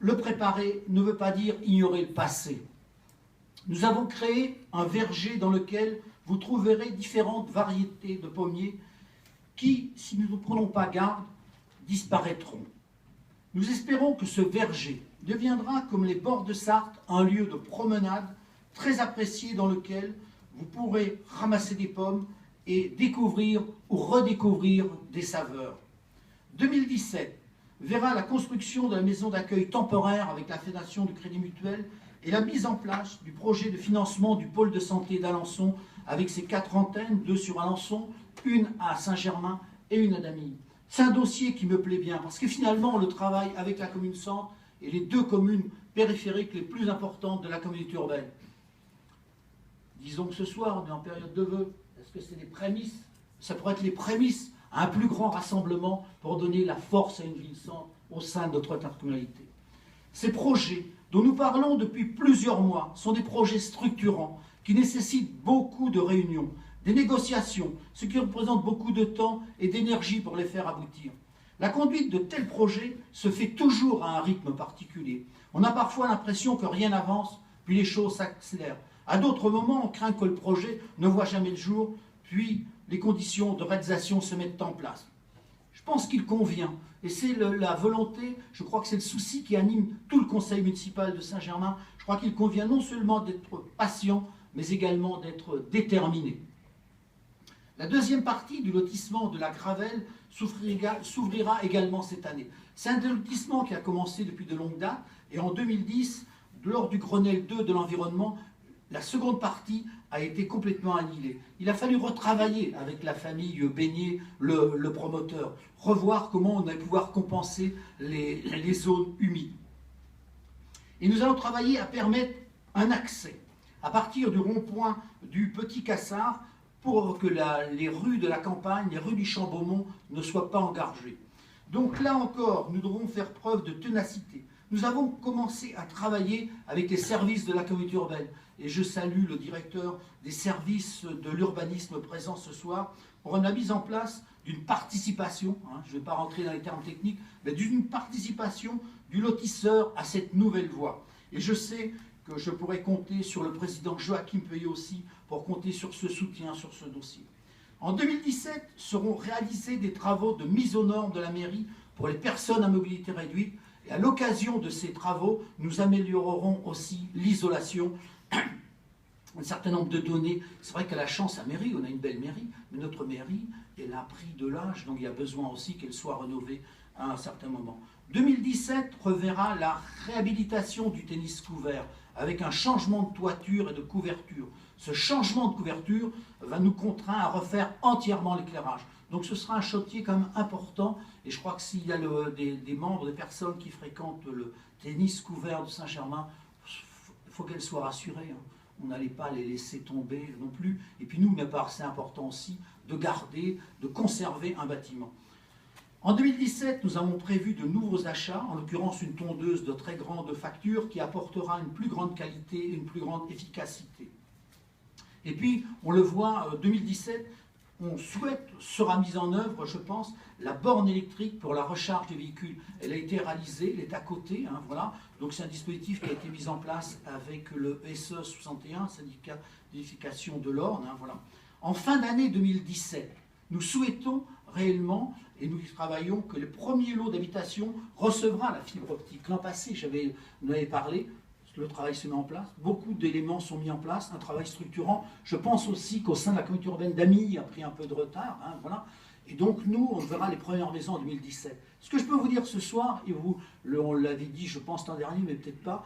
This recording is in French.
le préparer ne veut pas dire ignorer le passé. Nous avons créé un verger dans lequel vous trouverez différentes variétés de pommiers qui, si nous ne prenons pas garde, disparaîtront. Nous espérons que ce verger deviendra, comme les bords de Sarthe, un lieu de promenade très apprécié dans lequel vous pourrez ramasser des pommes et découvrir ou redécouvrir des saveurs. 2017 verra la construction de la maison d'accueil temporaire avec la Fédération du Crédit Mutuel et la mise en place du projet de financement du pôle de santé d'Alençon avec ses 4 antennes, 2 sur Alençon, une à Saint-Germain et une à Damilly. C'est un dossier qui me plaît bien parce que finalement le travail avec la commune centre et les 2 communes périphériques les plus importantes de la communauté urbaine. Disons que ce soir, on est en période de vœux. Est-ce que c'est des prémices? Ça pourrait être les prémices à un plus grand rassemblement pour donner la force à une ville-centre au sein de notre intercommunalité. Ces projets dont nous parlons depuis plusieurs mois sont des projets structurants qui nécessitent beaucoup de réunions, des négociations, ce qui représente beaucoup de temps et d'énergie pour les faire aboutir. La conduite de tels projets se fait toujours à un rythme particulier. On a parfois l'impression que rien n'avance, puis les choses s'accélèrent. À d'autres moments, on craint que le projet ne voit jamais le jour, puis les conditions de réalisation se mettent en place. Je pense qu'il convient, et c'est la volonté, je crois que c'est le souci qui anime tout le conseil municipal de Saint-Germain, je crois qu'il convient non seulement d'être patient, mais également d'être déterminé. La deuxième partie du lotissement de la Gravelle s'ouvrira également cette année. C'est un lotissement qui a commencé depuis de longues dates, et en 2010, lors du Grenelle 2 de l'environnement, la seconde partie a été complètement annihilée. Il a fallu retravailler avec la famille Beignet, le promoteur, revoir comment on allait pouvoir compenser les zones humides. Et nous allons travailler à permettre un accès à partir du rond-point du Petit Cassard pour que les rues de la campagne, les rues du Champ-Beaumont ne soient pas engorgées. Donc là encore, nous devrons faire preuve de ténacité. Nous avons commencé à travailler avec les services de la communauté urbaine. Et je salue le directeur des services de l'urbanisme présent ce soir pour la mise en place d'une participation, je ne vais pas rentrer dans les termes techniques, mais d'une participation du lotisseur à cette nouvelle voie. Et je sais que je pourrais compter sur le président Joachim Peuillet aussi pour compter sur ce soutien sur ce dossier. En 2017 seront réalisés des travaux de mise aux normes de la mairie pour les personnes à mobilité réduite. Et à l'occasion de ces travaux, nous améliorerons aussi l'isolation, un certain nombre de données. C'est vrai qu'à la chance à mairie, on a une belle mairie, mais notre mairie, elle a pris de l'âge, donc il y a besoin aussi qu'elle soit rénovée à un certain moment. 2017 reverra la réhabilitation du tennis couvert avec un changement de toiture et de couverture. Ce changement de couverture va nous contraindre à refaire entièrement l'éclairage. Donc ce sera un chantier quand même important, et je crois que s'il y a des membres, des personnes qui fréquentent le tennis couvert de Saint-Germain, il faut qu'elles soient rassurées. On n'allait pas les laisser tomber non plus. Et puis nous, c'est important aussi de garder, de conserver un bâtiment. En 2017, nous avons prévu de nouveaux achats, en l'occurrence une tondeuse de très grande facture qui apportera une plus grande qualité et une plus grande efficacité. Et puis, on le voit, 2017, on souhaite, sera mise en œuvre, je pense, la borne électrique pour la recharge des véhicules. Elle a été réalisée, elle est à côté, voilà. Donc c'est un dispositif qui a été mis en place avec le SE 61, syndicat d'édification de l'Orne, voilà. En fin d'année 2017, nous souhaitons réellement, et nous y travaillons, que le premier lot d'habitation recevra la fibre optique. L'an passé, on avait parlé, le travail se met en place, beaucoup d'éléments sont mis en place, un travail structurant. Je pense aussi qu'au sein de la communauté urbaine d'Amy a pris un peu de retard, voilà. Et donc nous, on verra les premières maisons en 2017. Ce que je peux vous dire ce soir, et on l'avait dit je pense l'an dernier, mais peut-être pas,